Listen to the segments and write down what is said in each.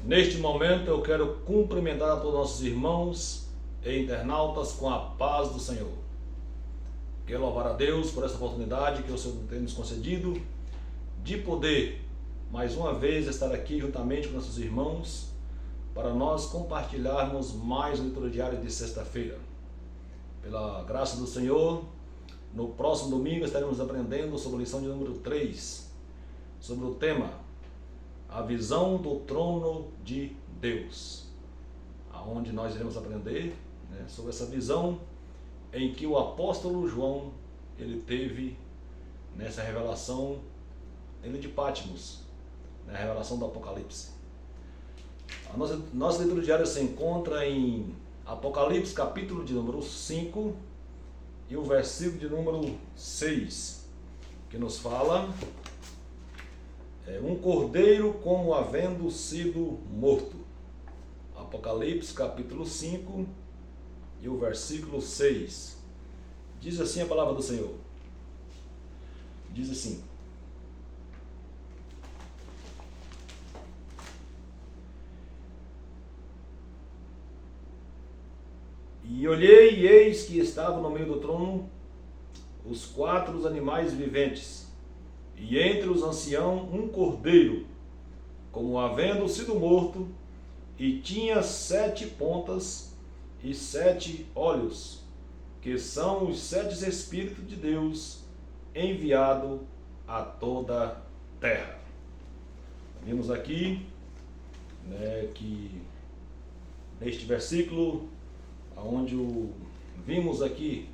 Neste momento eu quero cumprimentar a todos os nossos irmãos e internautas com a paz do Senhor. Quero louvar a Deus por essa oportunidade que o Senhor tem nos concedido de poder mais uma vez estar aqui juntamente com nossos irmãos para nós compartilharmos mais a leitura diária de sexta-feira. Pela graça do Senhor, no próximo domingo estaremos aprendendo sobre a lição de número 3, sobre o tema a visão do trono de Deus, aonde nós iremos aprender sobre essa visão em que o apóstolo João ele teve nessa revelação de Patmos, na revelação do Apocalipse. A nossa leitura diária se encontra em Apocalipse, capítulo de número 5 e o versículo de número 6, que nos fala um cordeiro como havendo sido morto. Apocalipse capítulo 5 e o versículo 6. Diz assim a palavra do Senhor. Diz assim: E olhei, e eis que estavam no meio do trono os 4 animais viventes, e entre os anciãos um cordeiro, como havendo sido morto, e tinha 7 pontas e 7 olhos, que são os 7 Espíritos de Deus enviado a toda a terra. Vimos aqui que neste versículo, onde vimos aqui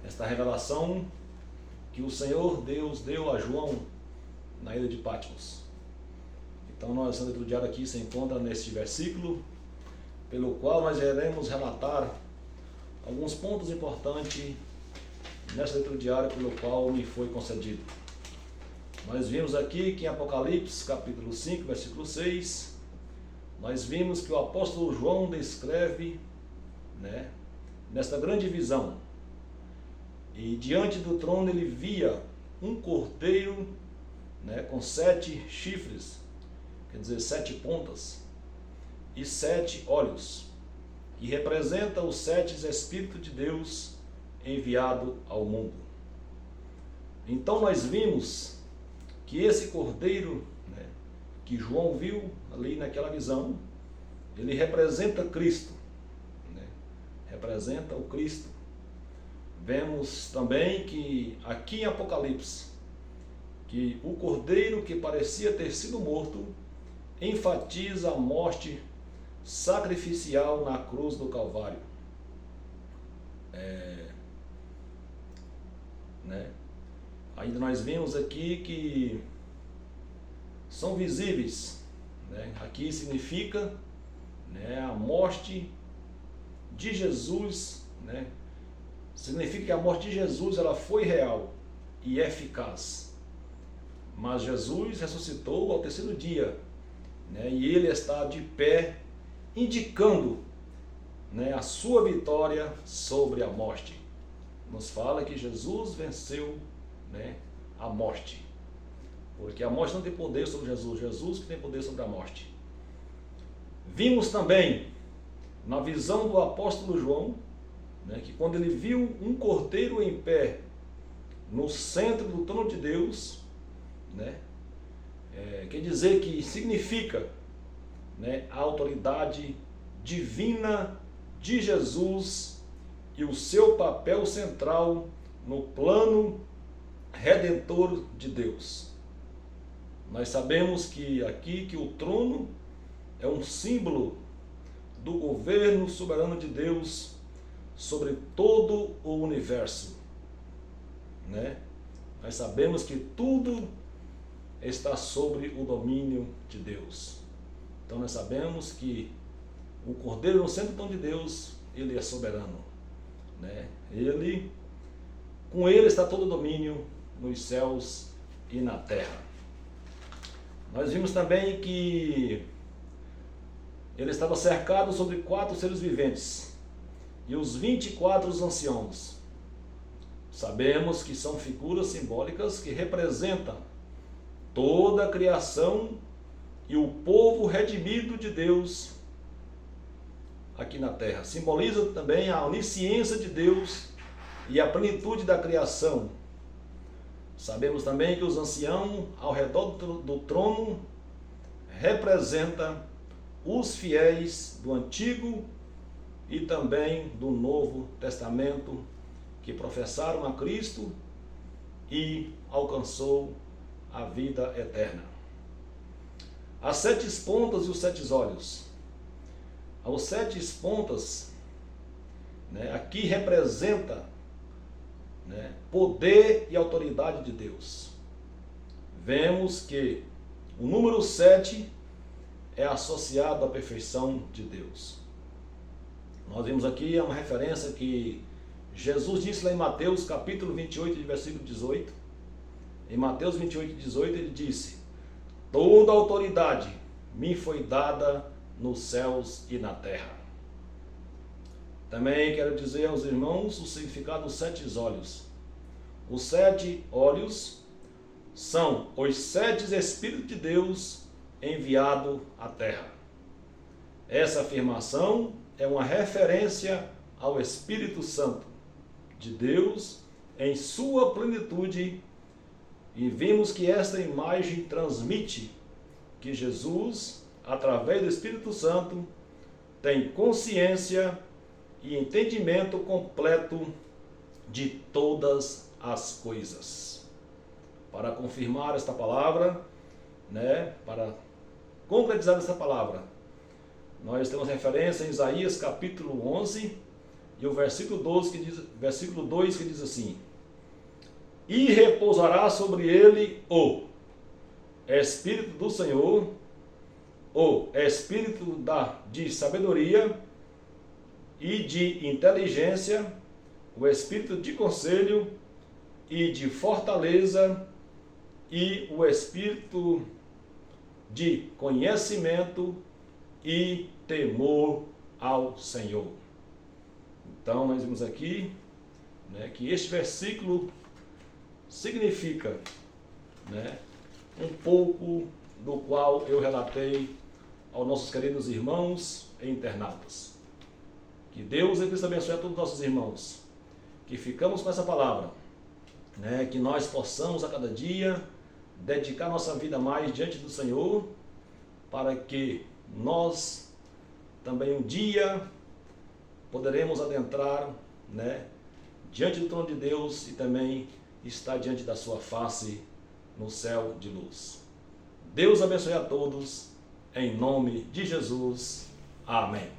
esta revelação que o Senhor Deus deu a João na ilha de Patmos. Então nossa leitura diária aqui se encontra neste versículo, pelo qual nós iremos relatar alguns pontos importantes nessa leitura diária pelo qual me foi concedido. Nós vimos aqui que em Apocalipse capítulo 5, versículo 6, nós vimos que o apóstolo João descreve nesta grande visão. E diante do trono ele via um cordeiro com 7 chifres, quer dizer, 7 pontas, e 7 olhos, que representa os 7 Espíritos de Deus enviado ao mundo. Então nós vimos que esse cordeiro que João viu ali naquela visão, ele representa Cristo, representa o Cristo. Vemos também que aqui em Apocalipse, que o cordeiro que parecia ter sido morto, enfatiza a morte sacrificial na cruz do Calvário. Ainda nós vimos aqui que são visíveis, aqui significa a morte de Jesus, significa que a morte de Jesus ela foi real e eficaz. Mas Jesus ressuscitou ao 3º dia, e ele está de pé, indicando a sua vitória sobre a morte. Nos fala que Jesus venceu a morte, porque a morte não tem poder sobre Jesus, Jesus que tem poder sobre a morte. Vimos também na visão do apóstolo João, que quando ele viu um cordeiro em pé no centro do trono de Deus, quer dizer que significa a autoridade divina de Jesus e o seu papel central no plano redentor de Deus. Nós sabemos que aqui que o trono é um símbolo do governo soberano de Deus sobre todo o universo. Nós sabemos que tudo está sobre o domínio de Deus. Então nós sabemos que o Cordeiro no centro do trono de Deus, ele é soberano. Com ele está todo o domínio nos céus e na terra. Nós vimos também que ele estava cercado sobre 4 seres viventes e os 24 anciãos. Sabemos que são figuras simbólicas que representam toda a criação e o povo redimido de Deus aqui na terra. Simboliza também a onisciência de Deus e a plenitude da criação. Sabemos também que os anciãos ao redor do trono representam os fiéis do Antigo e também do Novo Testamento que professaram a Cristo e alcançou a vida eterna. As 7 pontas e os 7 olhos. Os 7 pontas, aqui representa, poder e autoridade de Deus. Vemos que o número 7 é associado à perfeição de Deus. Nós vimos aqui uma referência que Jesus disse lá em Mateus capítulo 28, versículo 18. Em Mateus 28, 18 ele disse: toda a autoridade me foi dada nos céus e na terra. Também quero dizer aos irmãos o significado dos 7 olhos. Os 7 olhos são os 7 Espíritos de Deus enviados à terra. Essa afirmação é uma referência ao Espírito Santo de Deus em sua plenitude, e vimos que esta imagem transmite que Jesus, através do Espírito Santo, tem consciência e entendimento completo de todas as coisas. Para confirmar esta palavra, para concretizar esta palavra, nós temos referência em Isaías capítulo 11 e o versículo 2 que diz assim: e repousará sobre ele o Espírito do Senhor, o Espírito de sabedoria e de inteligência, o Espírito de conselho e de fortaleza e o Espírito de conhecimento e temor ao Senhor. Então nós vimos aqui que este versículo significa um pouco do qual eu relatei aos nossos queridos irmãos e internautas. Que Deus e Cristo abençoe a todos os nossos irmãos, que ficamos com essa palavra, que nós possamos a cada dia dedicar nossa vida mais diante do Senhor, para que nós também um dia poderemos adentrar diante do trono de Deus e também estar diante da sua face no céu de luz. Deus abençoe a todos, em nome de Jesus. Amém.